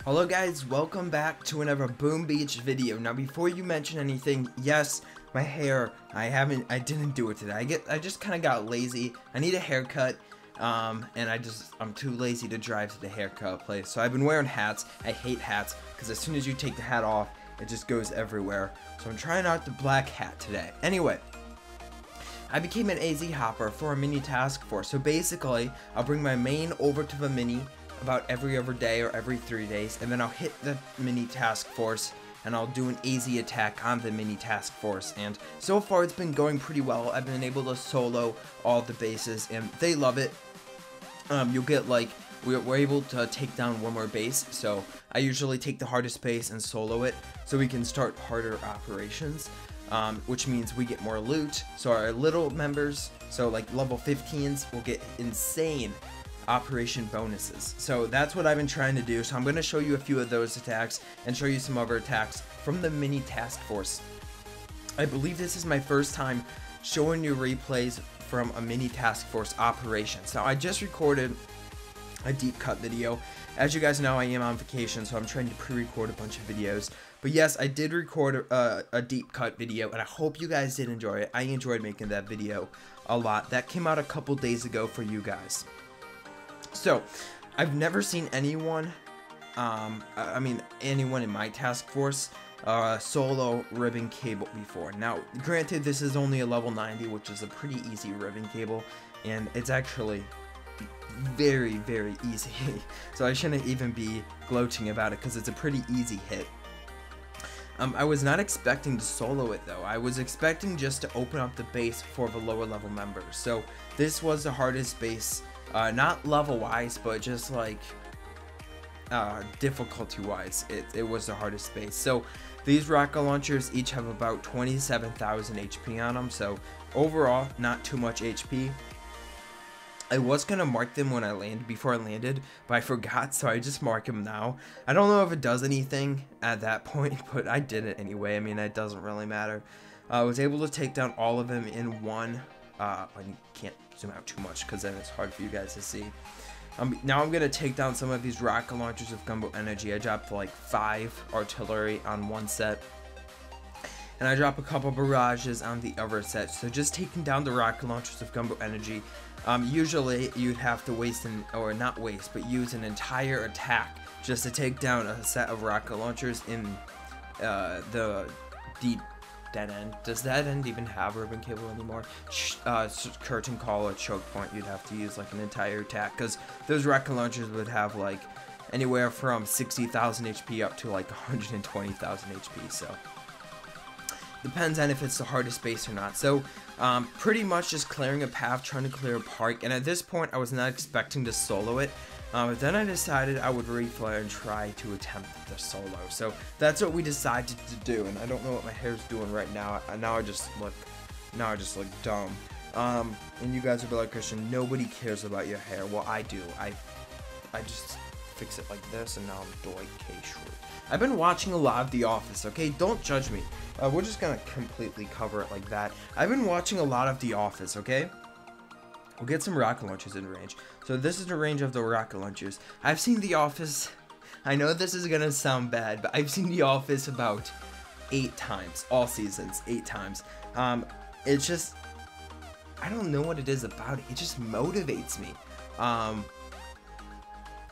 Hello guys, welcome back to another Boom Beach video. Now before you mention anything, yes, my hair, I didn't do it today. I just kind of got lazy. I need a haircut, and I'm too lazy to drive to the haircut place. So I've been wearing hats. I hate hats, because as soon as you take the hat off, it just goes everywhere. So I'm trying out the black hat today. Anyway, I became an AZ hopper for a mini task force. So basically, I'll bring my main over to the mini about every other day or every 3 days, and then I'll hit the mini task force and I'll do an AZ attack on the mini task force. And so far it's been going pretty well. I've been able to solo all the bases and they love it. You'll get like, we're able to take down one more base, so I usually take the hardest base and solo it so we can start harder operations, which means we get more loot. So our little members, so like level 15s, will get insane operation bonuses. So that's what I've been trying to do. So I'm going to show you a few of those attacks and show you some other attacks from the mini task force. I believe this is my first time showing you replays from a mini task force operation. So I just recorded a deep cut video. As you guys know, I am on vacation, so I'm trying to pre-record a bunch of videos. But yes, I did record a deep cut video, and I hope you guys did enjoy it. I enjoyed making that video a lot. That came out a couple days ago for you guys. So, I've never seen anyone, anyone in my task force, solo ribbon cable before. Now, granted, this is only a level 90, which is a pretty easy ribbon cable, and it's actually very, very easy. So I shouldn't even be gloating about it, because it's a pretty easy hit. I was not expecting to solo it though. I was expecting just to open up the base for the lower level members. So this was the hardest base. Not level wise, but just like difficulty wise, it was the hardest base. So these rocket launchers each have about 27,000 HP on them, so overall not too much HP. I was gonna mark them when I landed, before I landed, but I forgot, so I just mark them now. I don't know if it does anything at that point, but I did it anyway. I mean, it doesn't really matter. I was able to take down all of them in one. I can't zoom out too much because then it's hard for you guys to see. Now I'm going to take down some of these rocket launchers with gunboat energy. I dropped like 5 artillery on one set, and I drop a couple barrages on the other set. So just taking down the rocket launchers with gunboat energy, usually you'd have to waste but use an entire attack just to take down a set of rocket launchers in the deep dead end. Does that end even have ribbon cable anymore? Curtain call or choke point, you'd have to use like an entire attack, because those rocket launchers would have like anywhere from 60,000 HP up to like 120,000 HP. So depends on if it's the hardest base or not. So pretty much just clearing a path, trying to clear a park, and at this point I was not expecting to solo it. But then I decided I would reflare and try to attempt the solo. So that's what we decided to do, and I don't know what my hair's doing right now. Now I just look dumb. And you guys will be like, Christian, nobody cares about your hair. Well, I do. I just fix it like this, and now I'm Dwight K. Schrute. I've been watching a lot of The Office, okay? Don't judge me. We're just gonna completely cover it like that. I've been watching a lot of The Office, okay? We'll get some rocket launchers in range. So this is the range of the rocket launchers. I've seen The Office, I know this is gonna sound bad, but I've seen The Office about 8 times, all seasons, 8 times. It's just, I don't know what it is about it. It just motivates me.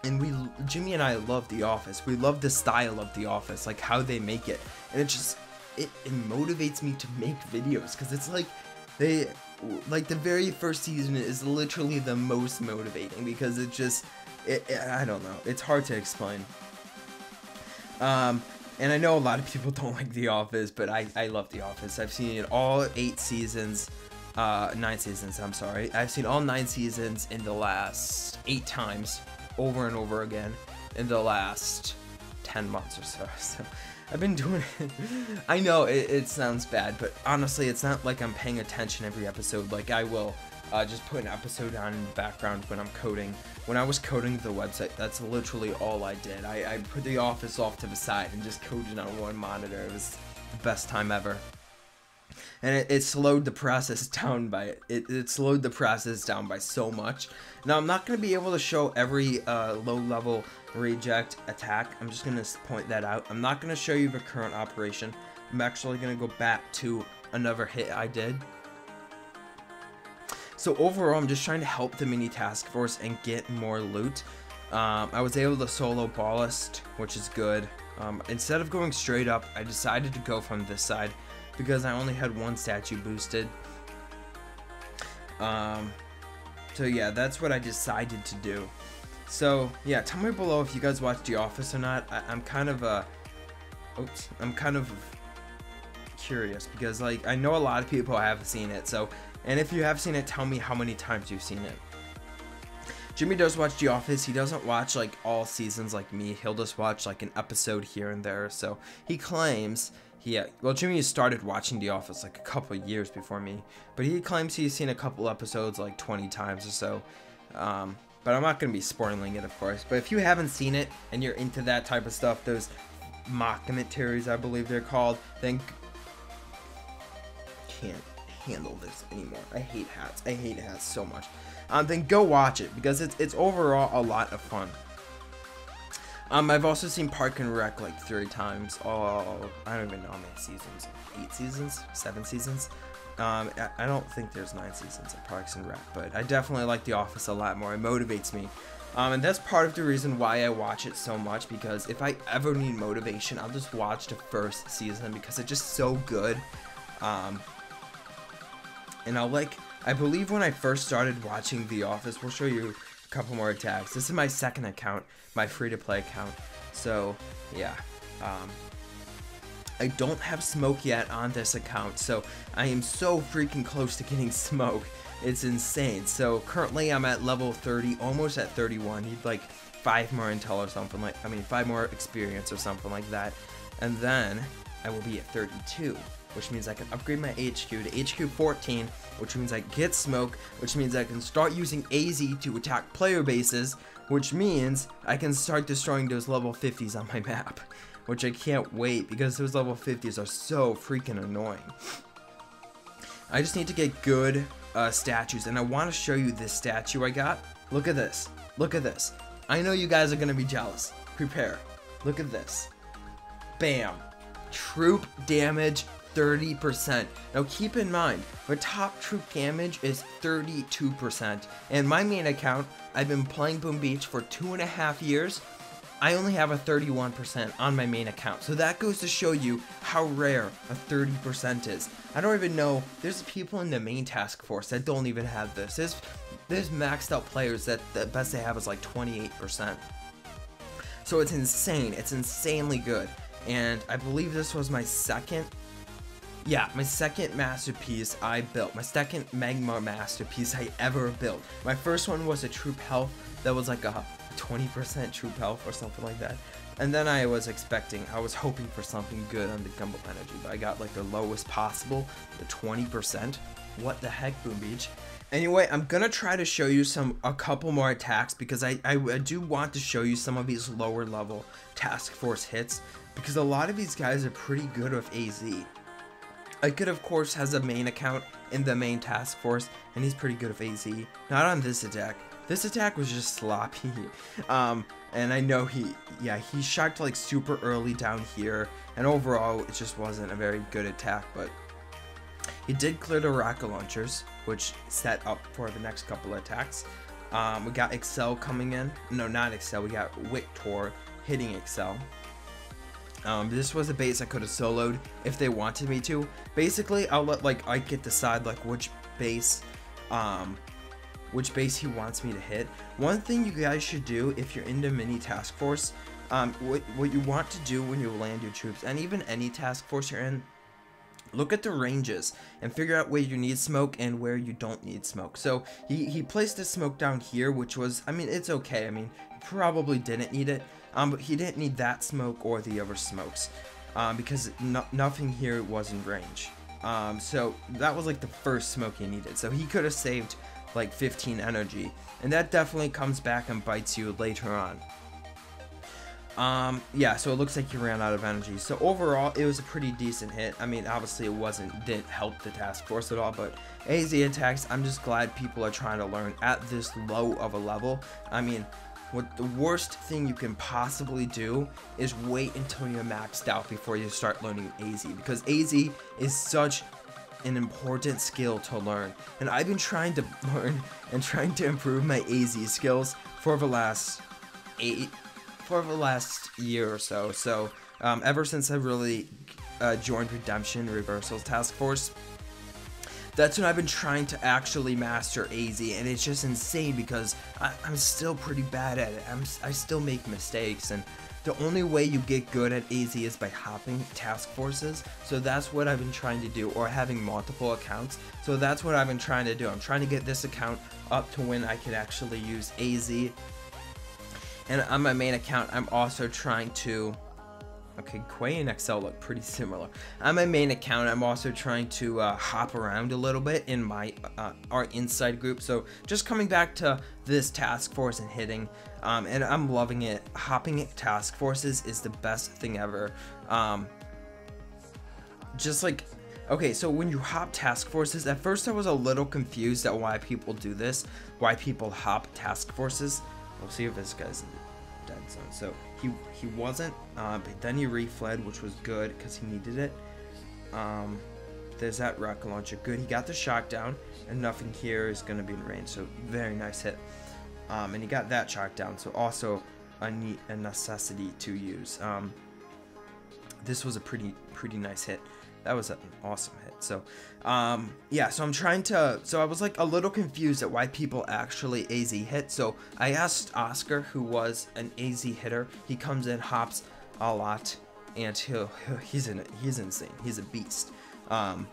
And Jimmy and I love The Office. We love the style of The Office, like how they make it. And it just, it motivates me to make videos, because it's like, the very first season is literally the most motivating, because it just, I don't know, it's hard to explain. And I know a lot of people don't like The Office, but I love The Office. I've seen it all 8 seasons, 9 seasons, I'm sorry. I've seen all 9 seasons in the last 8 times, over and over again, in the last 10 months or so. So I've been doing it. I know it sounds bad, but honestly, it's not like I'm paying attention every episode. Like, I will just put an episode on in the background when I'm coding. When I was coding the website, that's literally all I did. I put The Office off to the side and just coded on one monitor. It was the best time ever. and it slowed the process down by it slowed the process down by so much. Now I'm not going to be able to show every low level reject attack. I'm just going to point that out. I'm not going to show you the current operation. I'm actually going to go back to another hit I did. So overall, I'm just trying to help the mini task force and get more loot. I was able to solo ballast, which is good. Instead of going straight up, I decided to go from this side because I only had one statue boosted. So yeah, that's what I decided to do. So yeah, tell me below if you guys watch The Office or not. I'm kind of curious because like I know a lot of people have seen it. So, and if you have seen it, tell me how many times you've seen it. Jimmy does watch The Office. He doesn't watch like all seasons like me. He'll just watch like an episode here and there. So he claims well, Jimmy started watching The Office like a couple of years before me, but he claims he's seen a couple episodes like 20 times or so. But I'm not going to be spoiling it, of course. But if you haven't seen it and you're into that type of stuff, those mock commentaries, I believe they're called, then can't handle this anymore. I hate hats. I hate hats so much. Then go watch it because it's overall a lot of fun. I've also seen Park and Rec like 3 times. Oh, I don't even know how many seasons. 8 seasons? 7 seasons? I don't think there's 9 seasons of Parks and Rec, but I definitely like The Office a lot more. It motivates me. And that's part of the reason why I watch it so much, because if I ever need motivation, I'll just watch the first season because it's just so good. And I believe when I first started watching The Office, we'll show you a couple more attacks. This is my second account, my free-to-play account. So, yeah. I don't have smoke yet on this account, so I am so freaking close to getting smoke. It's insane. So, currently I'm at level 30, almost at 31. Need like 5 more intel or something like, 5 more experience or something like that. And then I will be at 32. Which means I can upgrade my HQ to HQ 14, which means I get smoke, which means I can start using AZ to attack player bases, which means I can start destroying those level 50s on my map, which I can't wait because those level 50s are so freaking annoying. I just need to get good statues, and I want to show you this statue I got. Look at this. Look at this. I know you guys are going to be jealous. Prepare. Look at this. Bam. Troop damage 30%. Now keep in mind, the top troop damage is 32%. And my main account, I've been playing Boom Beach for 2.5 years. I only have a 31% on my main account. So that goes to show you how rare a 30% is. I don't even know, there's people in the main task force that don't even have this. There's maxed out players that the best they have is like 28%. So it's insane. It's insanely good. And I believe this was my second masterpiece I built. My second magma masterpiece I ever built. My first one was a troop health that was like a 20% troop health or something like that. And then I was hoping for something good on the Gumbo Energy, but I got like the lowest possible, the 20%. What the heck, Boom Beach? Anyway, I'm gonna try to show you a couple more attacks because I do want to show you some of these lower level task force hits because a lot of these guys are pretty good with AZ. Icud, of course, has a main account in the main task force, and he's pretty good with AZ. Not on this attack. This attack was just sloppy. And I know he shot like super early down here, and overall it just wasn't a very good attack, but he did clear the rocket launchers, which set up for the next couple of attacks. We got Excel coming in. No, not Excel. We got Victor hitting Excel. This was a base I could have soloed if they wanted me to. Basically, I'll let like Ike decide like which base he wants me to hit. One thing you guys should do if you're into mini task force, what you want to do when you land your troops, and even any task force you're in, look at the ranges and figure out where you need smoke and where you don't need smoke. So he placed the smoke down here, which was, it's okay. Probably didn't need it. But he didn't need that smoke or the other smokes because nothing here was in range. So that was like the first smoke he needed. So he could have saved like 15 energy, and that definitely comes back and bites you later on. Yeah, so it looks like he ran out of energy. So overall, it was a pretty decent hit. I mean, obviously it didn't help the task force at all, but AZ attacks, I'm just glad people are trying to learn at this low of a level. I mean, what the worst thing you can possibly do is wait until you're maxed out before you start learning AZ, because AZ is such an important skill to learn. And I've been trying to learn and trying to improve my AZ skills for the last year or so. So ever since I really joined Redemption Reversals Task Force, that's when I've been trying to actually master AZ, and it's just insane because I'm still pretty bad at it. I still make mistakes, and the only way you get good at AZ is by hopping task forces. So that's what I've been trying to do, or having multiple accounts. So that's what I've been trying to do. I'm trying to get this account up to when I can actually use AZ. And on my main account, I'm also trying to... Okay, Quay and XL look pretty similar. On my main account, I'm also trying to hop around a little bit in my our inside group. So just coming back to this task force and hitting, and I'm loving it. Hopping at task forces is the best thing ever. Just like... Okay, so when you hop task forces, at first I was a little confused at why people do this, why people hop task forces. We'll see if this guy's in the dead zone. So he wasn't, but then he refled, which was good because he needed it. There's that rocket launcher. Good, he got the shot down, and nothing here is going to be in range. So very nice hit. And he got that shot down. So also a necessity to use. This was a pretty nice hit. That was an awesome hit. So yeah, so I'm trying to... So I was like a little confused at why people actually AZ hit. So I asked Oscar, who was an AZ hitter. He comes in, hops a lot, and he's insane. He's a beast. And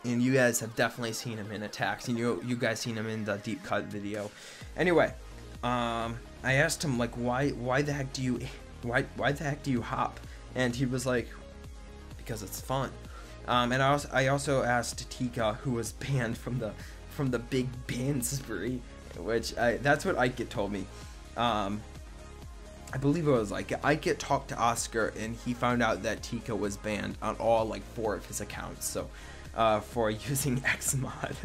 you guys have definitely seen him in attacks. And you guys seen him in the deep cut video. Anyway, I asked him, like, why the heck do you hop? And he was like, because it's fun. And I also asked Tika, who was banned from the big ban spree, which that's what Ike told me. I believe it was like Ike talked to Oscar, and he found out that Tika was banned on all like 4 of his accounts. So for using Xmod,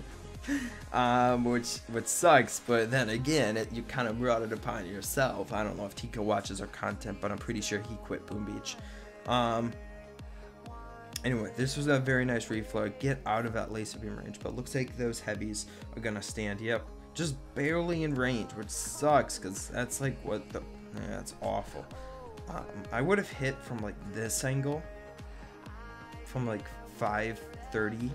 which sucks. But then again, you kind of brought it upon yourself. I don't know if Tika watches our content, but I'm pretty sure he quit Boom Beach. Anyway, this was a very nice reflow. Get out of that laser beam range, but looks like those heavies are gonna stand. Yep, just barely in range, which sucks because that's like what the... Yeah, that's awful. I would have hit from like this angle, from like 530,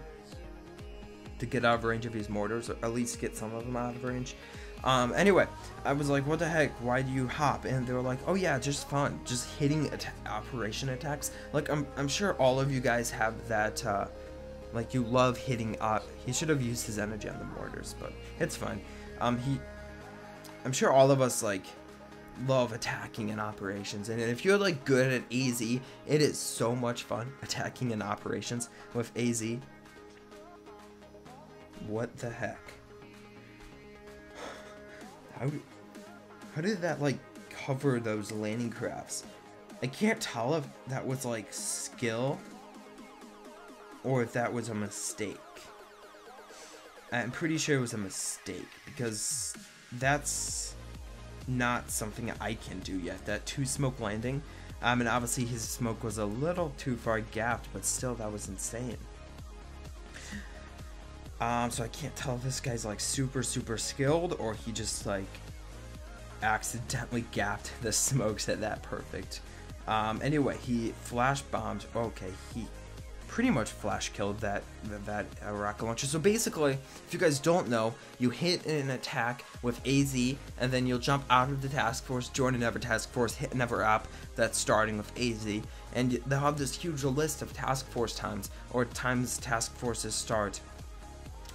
to get out of range of these mortars, or at least get some of them out of range. Anyway, I was like, what the heck, why do you hop? And they were like, oh yeah, just fun, just hitting operation attacks. Like, I'm sure all of you guys have that, like, you love hitting up. He should have used his energy on the mortars, but it's fine. I'm sure all of us, like, love attacking in operations, and if you're, like, good at AZ, it is so much fun attacking in operations with AZ. What the heck? How did that, like, cover those landing crafts? I can't tell if that was, like, skill or if that was a mistake. I'm pretty sure it was a mistake, because that's not something I can do yet. That 2-smoke landing, and obviously his smoke was a little too far gapped, but still, that was insane. So I can't tell if this guy's like super skilled, or he just like accidentally gapped the smokes at that perfect. Anyway, he flash bombed. Okay, he pretty much flash killed that rocket launcher. So basically, if you guys don't know, you hit an attack with AZ, and then you'll jump out of the task force, join another task force, hit another app that's starting with AZ, and they'll have this huge list of task force times, or times task forces start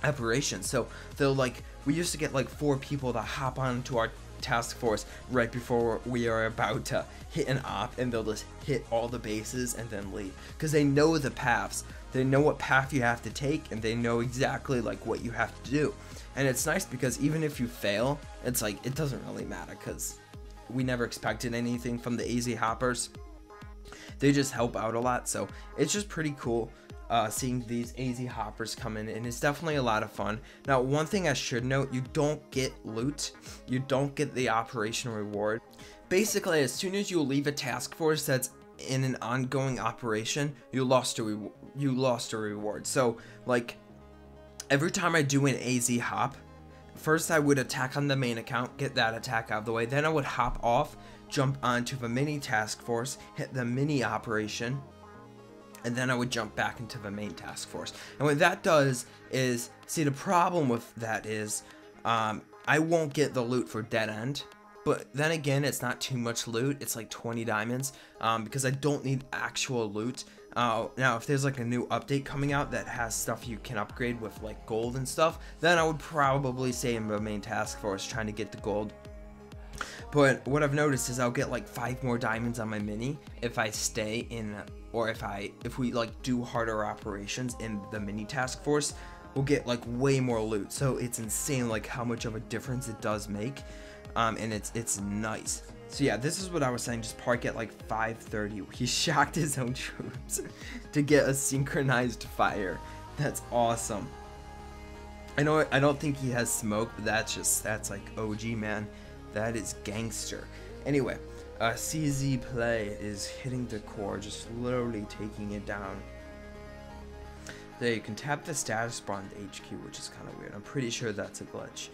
operations. So they'll, like, we used to get like 4 people to hop onto our task force right before we are about to hit an op, and they'll just hit all the bases and then leave, because they know the paths, they know what path you have to take, and they know exactly like what you have to do. And it's nice because even if you fail, it's like, it doesn't really matter, because we never expected anything from the AZ hoppers. They just help out a lot, so it's just pretty cool seeing these AZ hoppers come in, and it's definitely a lot of fun. Now, one thing I should note, you don't get loot, you don't get the operation reward. Basically, as soon as you leave a task force that's in an ongoing operation, you lost a reward. So like every time I do an AZ hop, first I would attack on the main account, get that attack out of the way, then I would hop off, jump onto the mini task force, hit the mini operation, and then I would jump back into the main task force. And what that does is, see, the problem with that is I won't get the loot for dead end, but then again, it's not too much loot. It's like 20 diamonds because I don't need actual loot. Now, if there's like a new update coming out that has stuff you can upgrade with like gold and stuff, then I would probably stay in the main task force trying to get the gold. But what I've noticed is I'll get like 5 more diamonds on my mini if I stay in, or if we like do harder operations in the mini task force, we'll get like way more loot. So it's insane like how much of a difference it does make, and it's nice. So yeah, this is what I was saying, just park at like 5:30. He shocked his own troops to get a synchronized fire. That's awesome. I know I don't think he has smoke, but that's like OG, man. That is gangster. Anyway, CZ play is hitting the core, just slowly taking it down. There, you can tap the status bar on the HQ, which is kind of weird. I'm pretty sure that's a glitch.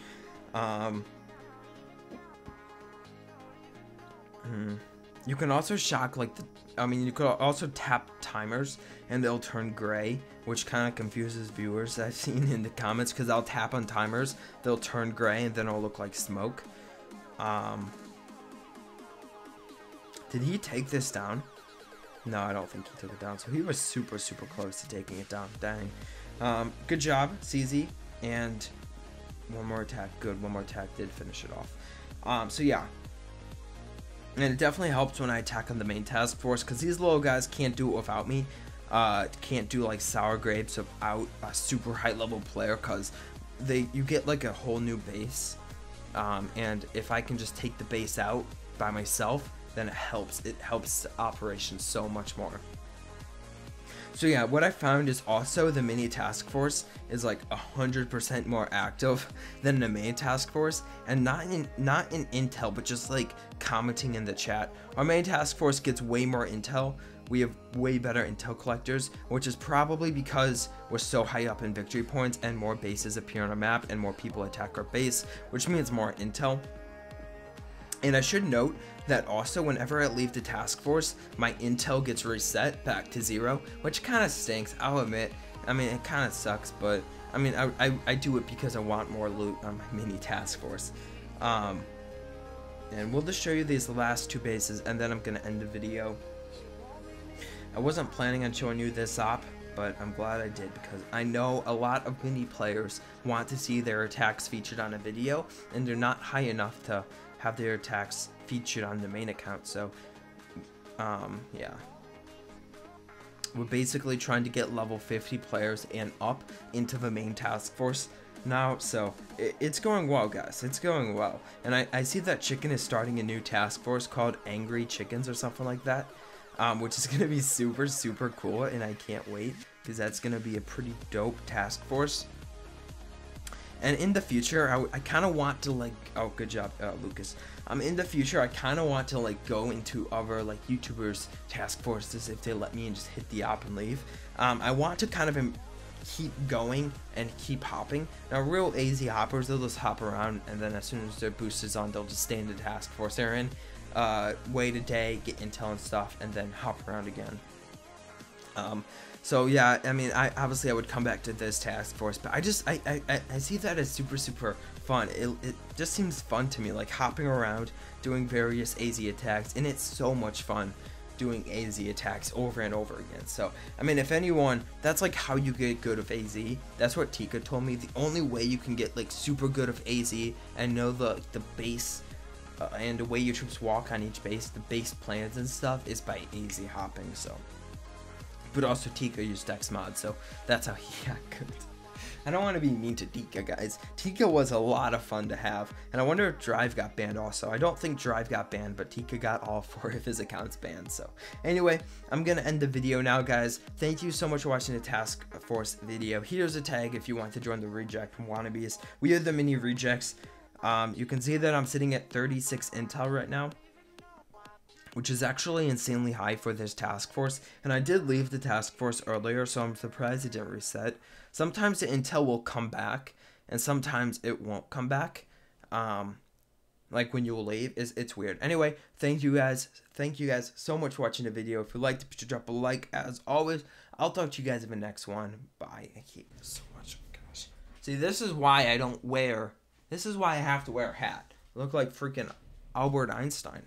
You can also shock like you could also tap timers and they'll turn gray, which kind of confuses viewers I've seen in the comments, because I'll tap on timers, they'll turn gray, and then it'll look like smoke. Did he take this down? No, I don't think he took it down. So he was super close to taking it down. Dang. Good job, CZ. And one more attack. Good, one more attack did finish it off. So yeah. And it definitely helps when I attack on the main task force, because these little guys can't do it without me. Can't do like sour grapes without a super high level player, because you get like a whole new base. And if I can just take the base out by myself, then it helps the operation so much more. So yeah, what I found is also the mini task force is like 100% more active than the main task force, and not in intel, but just like commenting in the chat. Our main task force gets way more intel. We have way better intel collectors, which is probably because we're so high up in victory points and more bases appear on our map and more people attack our base, which means more intel. And I should note that also whenever I leave the task force, my intel gets reset back to 0, which kind of stinks, I'll admit. I mean, it kind of sucks, but I mean, I do it because I want more loot on my mini task force. And we'll just show you these last 2 bases, and then I'm going to end the video. I wasn't planning on showing you this op, but I'm glad I did, because I know a lot of mini players want to see their attacks featured on a video, and they're not high enough to have their attacks featured on the main account. So yeah, we're basically trying to get level 50 players and up into the main task force now, so it's going well, guys. It's going well. And I see that Chicken is starting a new task force called Angry Chickens or something like that, which is gonna be super cool, and I can't wait, because that's gonna be a pretty dope task force. And in the future, I kind of want to like, oh, good job, Lucas. In the future, I kind of want to like go into other like YouTubers task forces if they let me, and just hit the op and leave. I want to kind of keep going and keep hopping. Now, real AZ hoppers, they'll just hop around, and then as soon as their boost is on, they'll just stay in the task force they're in, wait a day, get intel and stuff, and then hop around again. So yeah, I mean, I would come back to this task force, but I see that as super fun. It just seems fun to me, like hopping around, doing various AZ attacks, and it's so much fun doing AZ attacks over and over again. So I mean, if anyone, that's like how you get good of AZ. That's what Tika told me. The only way you can get like super good of AZ and know the base and the way your troops walk on each base, the base plans and stuff, is by AZ hopping. So. But also Tika used Dex mod, so that's how he got good. I don't want to be mean to Tika, guys. Tika was a lot of fun to have, and I wonder if Drive got banned also. I don't think Drive got banned, but Tika got all 4 of his accounts banned. So anyway, I'm gonna end the video now, guys. Thank you so much for watching the Task Force video. Here's a tag if you want to join the reject from wannabes. We are the mini rejects. You can see that I'm sitting at 36 intel right now, which is actually insanely high for this task force. And I did leave the task force earlier, so I'm surprised it didn't reset. Sometimes the intel will come back, and sometimes it won't come back. Like when you leave, it's weird. Anyway, thank you guys so much for watching the video. If you liked it, be sure to drop a like. As always, I'll talk to you guys in the next one. Bye. I hate this so much. Oh, gosh. See, this is why I don't wear. This is why I have to wear a hat. I look like freaking Albert Einstein.